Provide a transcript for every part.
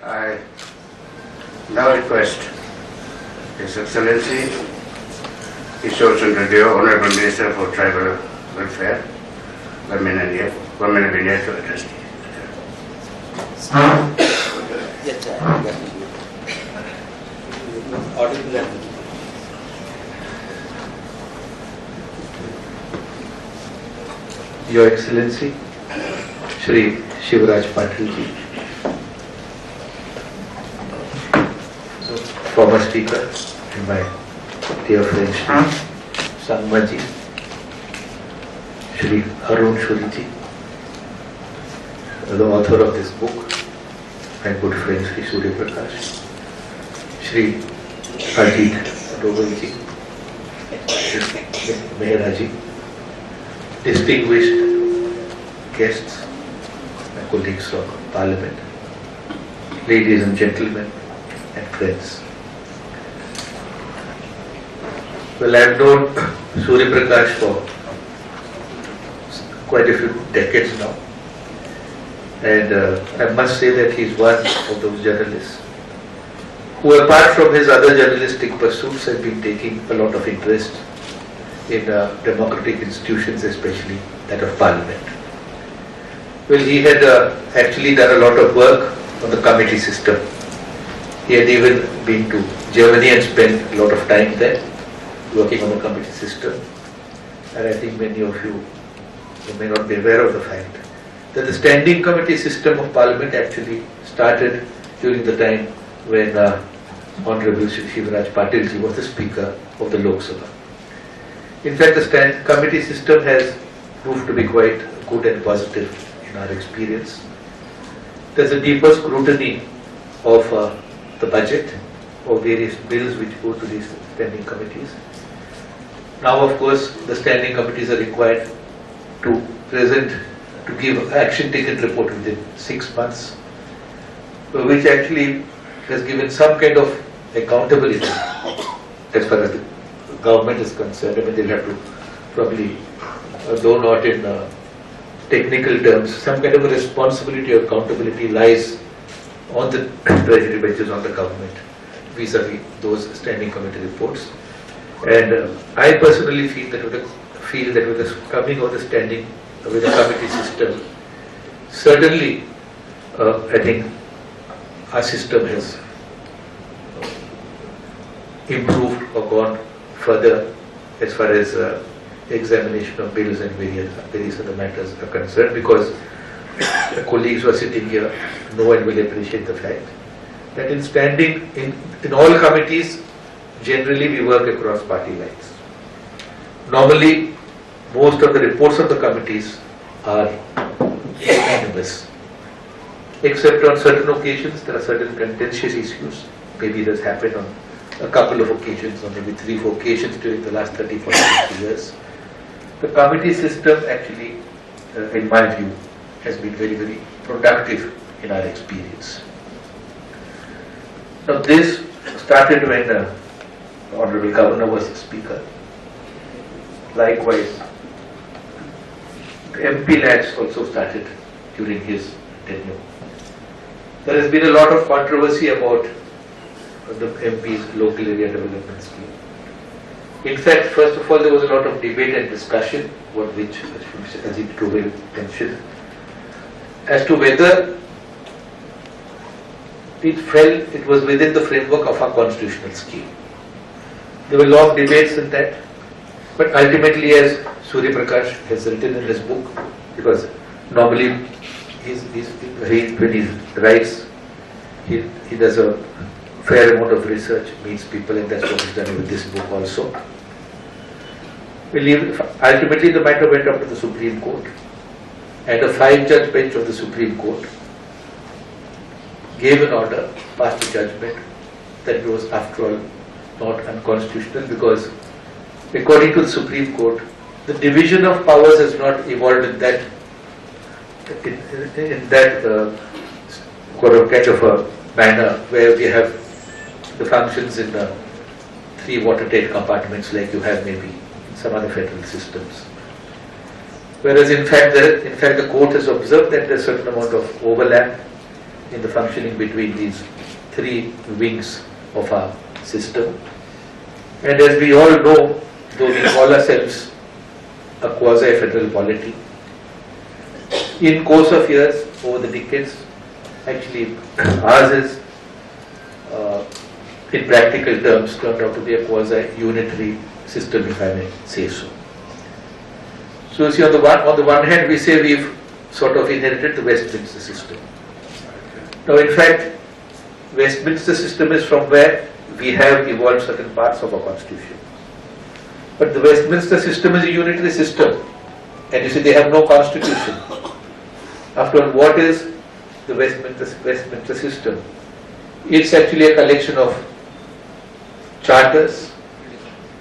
I now request His Excellency Kishore Chandra Deo, Honorable Minister for Tribal Welfare, Government of India, to address the Your Excellency, Shri Shivraj Patil ji, former Speaker, and my dear friend Shri Sangma ji, Shri Arun Shuri ji, the author of this book, my good friend Shri Surya Prakash, Shri Ajit Dogal ji, Mehra ji, distinguished guests, my colleagues of Parliament, ladies and gentlemen, and friends. Well, I have known Surya Prakash for quite a few decades now, and I must say that he is one of those journalists who, apart from his other journalistic pursuits, have been taking a lot of interest in democratic institutions, especially that of Parliament. Well, he had actually done a lot of work on the committee system. He had even been to Germany and spent a lot of time there working on the committee system. And I think many of you may not be aware of the fact that the standing committee system of Parliament actually started during the time when Honorable Shivraj Patil ji was the Speaker of the Lok Sabha. In fact, the committee system has proved to be quite good and positive in our experience. There's a deeper scrutiny of the budget of various bills which go to these standing committees. Now, of course, the standing committees are required to give action taken report within 6 months, which actually has given some kind of accountability as far as the government is concerned. I mean, they'll have to probably, though not in technical terms, some kind of a responsibility or accountability lies on the treasury benches, on the government, vis-a-vis those standing committee reports. And I personally feel that with the coming of the standing, with the committee system, certainly I think our system has improved or gone further as far as examination of bills and various other matters are concerned, because the colleagues who are sitting here know and will appreciate the fact that in all committees, generally we work across party lines. Normally, most of the reports of the committees are unanimous, except on certain occasions there are certain contentious issues. Maybe this happened on a couple of occasions, or maybe 3-4 occasions during the last 30, 40, 50 years. The committee system actually, in my view, has been very, very productive in our experience. Now, this started when the Honorable Governor was the Speaker. Likewise, the MP lads also started during his tenure. There has been a lot of controversy about the MP's local area development scheme. In fact, first of all, there was a lot of debate and discussion, which Ajit Doval mentioned, as to whether it was within the framework of our constitutional scheme. There were long debates in that, but ultimately, as Surya Prakash has written in his book, because normally when he writes, he does a fair amount of research, meets people, and that's what he's done with this book also. Ultimately, the matter went up to the Supreme Court, and a 5-judge bench of the Supreme Court gave an order, passed a judgment that it was, after all, not unconstitutional, because according to the Supreme Court, the division of powers has not evolved in that kind of a manner where we have the functions in 3 watertight compartments like you have maybe in some other federal systems. Whereas in fact the court has observed that there is a certain amount of overlap in the functioning between these three wings of our system. And as we all know, though we call ourselves a quasi-federal polity, in course of years, over the decades, actually ours is, in practical terms, turned out to be a quasi-unitary system, if I may say so. So you see, on the one hand, we say we've sort of inherited the Westminster system. Now, in fact, Westminster system is from where we have evolved certain parts of our constitution. But the Westminster system is a unitary system, and you see they have no constitution. After all, what is the Westminster system? It's actually a collection of charters,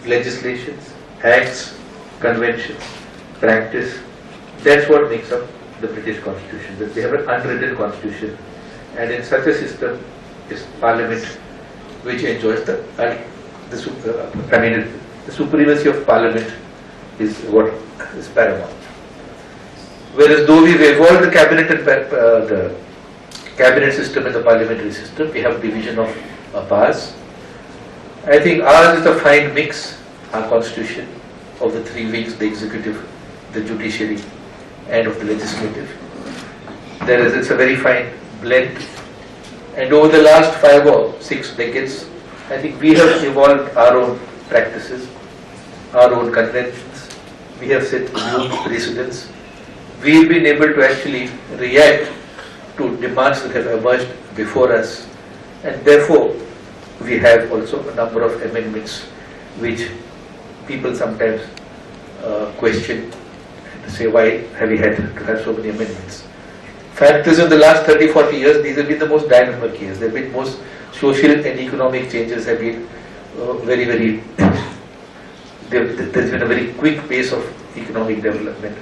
legislations, acts, conventions, practice. That's what makes up the British Constitution. That they have an unwritten constitution, and in such a system is Parliament, which enjoys the supremacy of Parliament is what is paramount. Whereas though we've evolved the cabinet and the cabinet system and the parliamentary system, we have division of powers. I think ours is a fine mix, our constitution, of the three wings, the executive, the judiciary, and of the legislative. It's a very fine blend. And over the last 5 or 6 decades, I think we have evolved our own practices, our own conventions. We have set new precedents. We've been able to actually react to demands that have emerged before us, and therefore we have also a number of amendments which people sometimes question and say, why have we had to have so many amendments? Fact is, in the last 30-40 years, these have been the most dynamic years. There have been most social and economic changes have been there's been a very quick pace of economic development,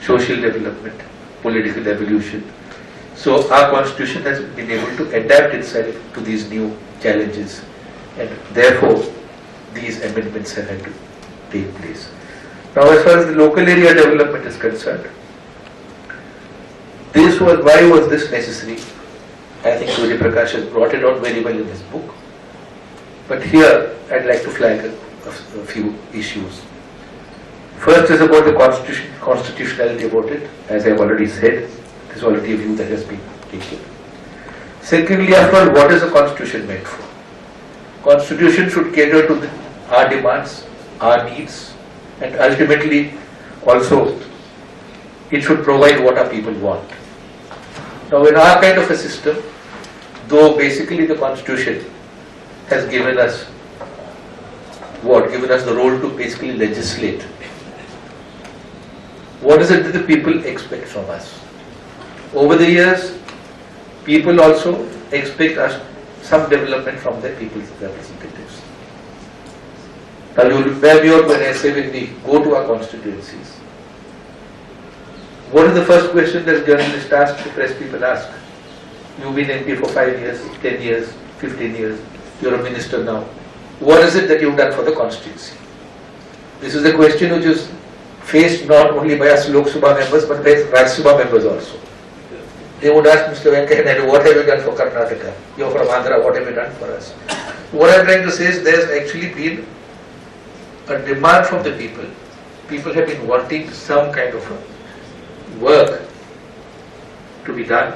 social development, political evolution. So our constitution has been able to adapt itself to these new challenges, and therefore these amendments have had to take place. Now, as far as the local area development is concerned, why was this necessary? I think Surya Prakash has brought it out very well in his book. But here I'd like to flag a few issues. First is about the constitutionality about it. As I've already said, there's already a view that has been taken. Secondly, after all, what is a constitution meant for? Constitution should cater to our demands, our needs, and ultimately also it should provide what our people want. Now, in our kind of a system, though basically the constitution has given us what? Given us the role to basically legislate. What is it that the people expect from us? Over the years, people also expect us some development from their people's representatives. Now, you will remember when I say when we go to our constituencies, what is the first question that journalists ask, the press people ask? You've been MP for 5 years, 10 years, 15 years, you're a minister now. What is it that you've done for the constituency? This is a question which is faced not only by us Lok Sabha members but by Rajya Sabha members also. They would ask Mr. Venkaiah Naidu, what have you done for Karnataka? You're from Andhra, what have you done for us? What I'm trying to say is there's actually been a demand from the people. People have been wanting some kind of work to be done.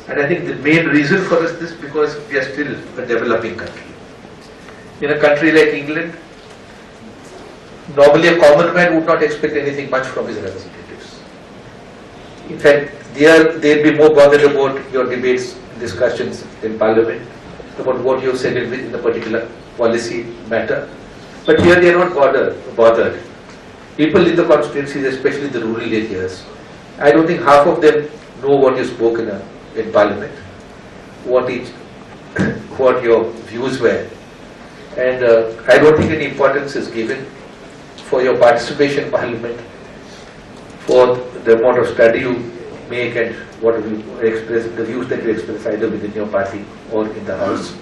And I think the main reason for this is because we are still a developing country. In a country like England, normally a common man would not expect anything much from his representatives. In fact, they'll be more bothered about your debates, discussions in Parliament, about what you have said in a particular policy matter. But here they are not bothered. People in the constituencies, especially the rural areas, I don't think half of them know what you spoke in Parliament, what your views were. And I don't think any importance is given for your participation in Parliament, for the amount of study you make and what you express, the views that you express either within your party or in the House.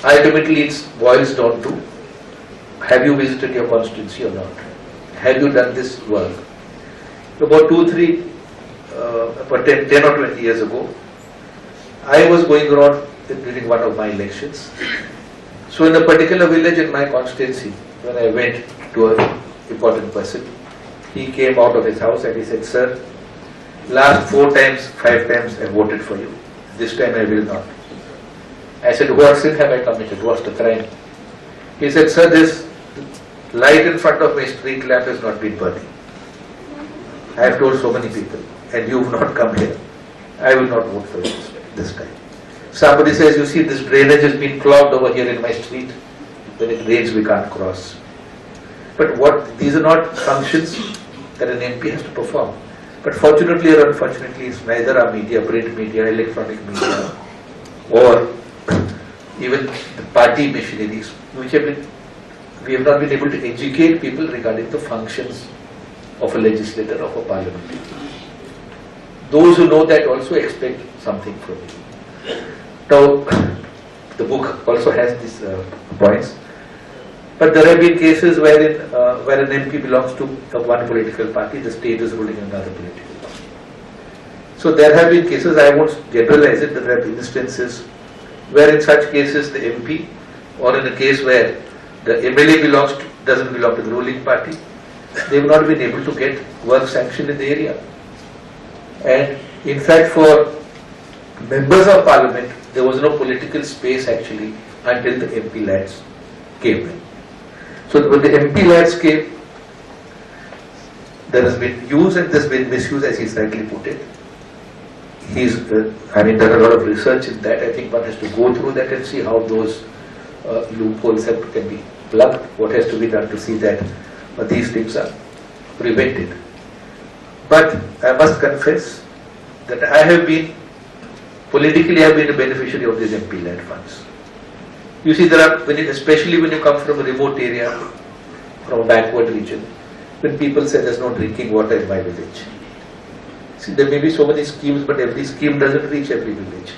Ultimately, it boils down to, have you visited your constituency or not? Have you done this work? About 10 or 20 years ago, I was going around during one of my elections. So in a particular village in my constituency, when I went to an important person, he came out of his house and he said, "Sir, last 4 times, 5 times I voted for you. This time I will not." I said, "What sin have I committed? What's the crime?" He said, "Sir, this light in front of my street lamp has not been burning. I have told so many people and you have not come here. I will not vote for you this time." Somebody says, "You see, this drainage has been clogged over here in my street. When it rains, we can't cross." But these are not functions that an MP has to perform. But fortunately or unfortunately, it's neither our media, print media, electronic media, or even the party machineries, we have not been able to educate people regarding the functions of a legislator, of a parliament. Those who know that also expect something from you. Now, the book also has these points, but there have been cases where an MP belongs to one political party, the state is ruling another political party. So there have been cases, I won't generalize it, but there have been instances where in such cases the MP, or in a case where the MLA doesn't belong to the ruling party, they have not been able to get work sanctioned in the area. And in fact, for members of parliament, there was no political space actually until the MP lads came in. So when the MP lads came, there has been use and there has been misuse, as he rightly put it. He's done a lot of research in that. I think one has to go through that and see how those loopholes can be plugged, what has to be done to see that these things are prevented. But I must confess that I have been politically a beneficiary of these MP led funds. You see, especially when you come from a remote area, from a backward region, when people say there's no drinking water in my village. See, there may be so many schemes, but every scheme doesn't reach every village.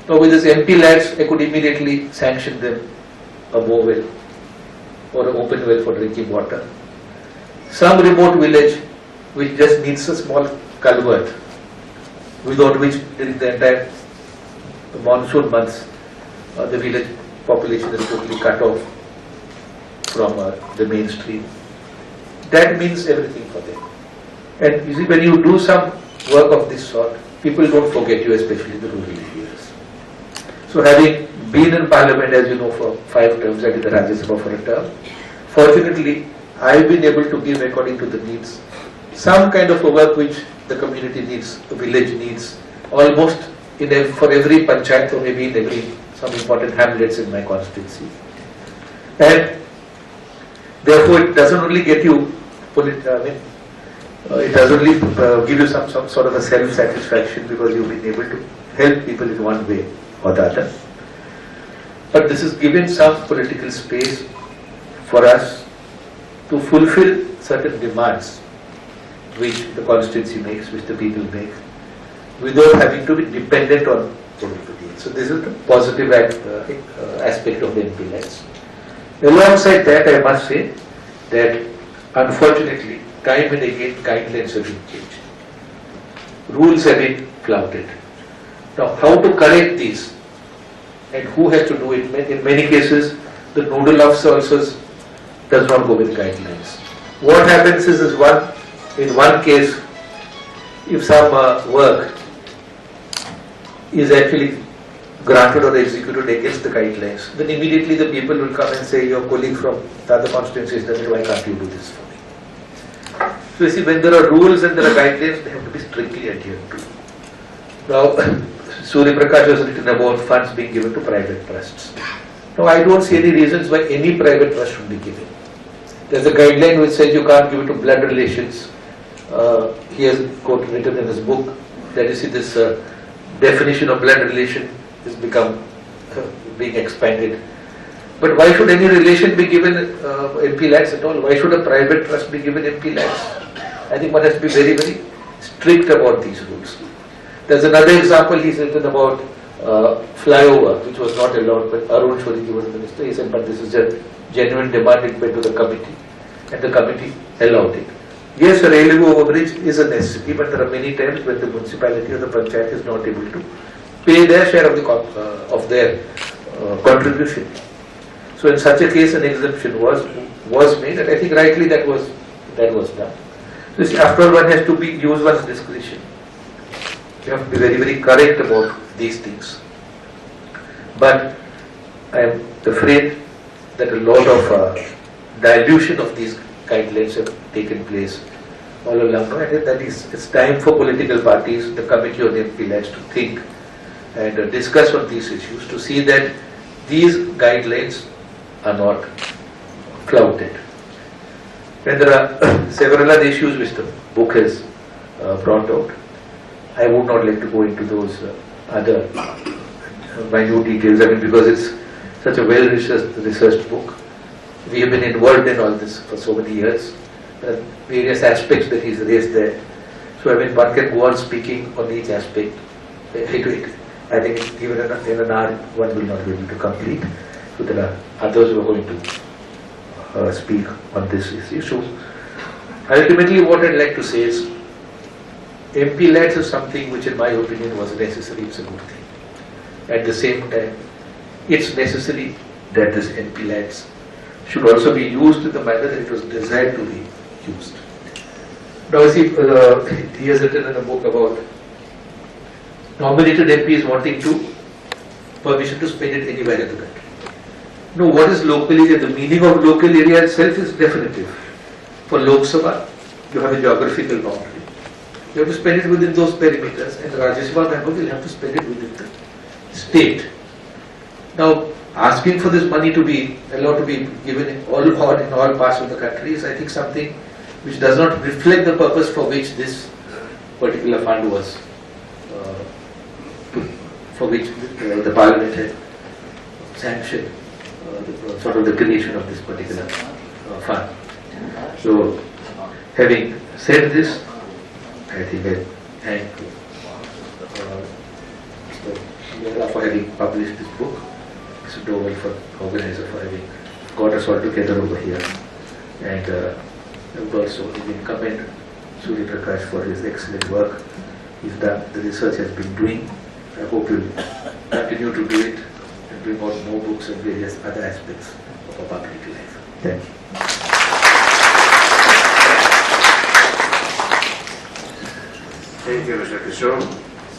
Now with this MP lads, I could immediately sanction them a bore well or an open well for drinking water. Some remote village which just needs a small culvert, without which during the entire monsoon months the village population is totally cut off from the mainstream. That means everything for them. And you see, when you do some work of this sort, people don't forget you, especially the rural areas. So having been in parliament, as you know, for 5 terms, I did the Rajya Sabha for a term. Fortunately, I've been able to give, according to the needs, some kind of a work which the community needs, the village needs, almost for every panchayat, or maybe in some important hamlets in my constituency. And therefore, it doesn't only get you, it does only give you some sort of a self-satisfaction because you've been able to help people in one way or the other. But this is given some political space for us to fulfill certain demands which the constituency makes, which the people make, without having to be dependent on everybody. So this is the positive aspect of the MP lads. Alongside that, I must say that unfortunately, time and again, guidelines have been changed. Rules have been flouted. Now, how to correct these and who has to do it? In many cases, the nodal officer also does not go with guidelines. What happens is in one case, if some work is actually granted or executed against the guidelines, then immediately the people will come and say, "Your colleague from the other constituency has done it, why can't you do this for me?" So you see, when there are rules and there are guidelines, they have to be strictly adhered to. Now, Surya Prakash has written about funds being given to private trusts. Now, I don't see any reasons why any private trust should be given. There's a guideline which says you can't give it to blood relations. He has written in his book that you see this definition of blood relation is being expanded. But why should any relation be given MP lads at all? Why should a private trust be given MP lads? I think one has to be very, very strict about these rules. There's another example he's written about flyover, which was not allowed, but Arun Shoriji was the minister. He said, but this is a genuine demand, it went to the committee, and the committee allowed it. Yes, a railway overbridge is a necessity, but there are many times when the municipality or the panchayat is not able to pay their share of their contribution. So in such a case, an exemption was made, and I think rightly that was done. So see, after all, one has to use one's discretion. You have to be very, very correct about these things. But I am afraid that a lot of dilution of these guidelines have taken place all along. And that is, it's time for political parties, the Committee on MPLADS, to think and discuss on these issues to see that these guidelines are not flouted. And there are several other issues which the book has brought out. I would not like to go into those other minute details, because it's such a well-researched book. We have been involved in all this for so many years. There are various aspects that he's raised there. So one can go on speaking on each aspect. I think even in an hour one will not be able to complete. So there are others who are going to speak on this issue. So ultimately what I'd like to say is, MPLADS is something which in my opinion was necessary, it's a good thing. At the same time, it's necessary that this MPLADS should also be used in the manner that it was designed to be used. Now see, he has written in a book about nominated MPs wanting to permission to spend it anywhere in the country. No, what is local area? The meaning of local area itself is definitive. For Lok Sabha, you have a geographical boundary. You have to spend it within those perimeters, and the Rajya Sabha member will have to spend it within the state. Now, asking for this money to be allowed to be given in all parts of the country is, I think, something which does not reflect the purpose for which this particular fund was, for which the Parliament had sanctioned sort of the creation of this particular fund. So, having said this, I think I thank Mr. Mehra for having published this book, Mr. Doval for organizer for having got us all together over here, and I would also even commend Surya Prakash for his excellent work he's done. The research has been doing. I hope you'll continue to do it and bring out more books and various other aspects of our public life. Thank you. Thank you, Mr. Kishore.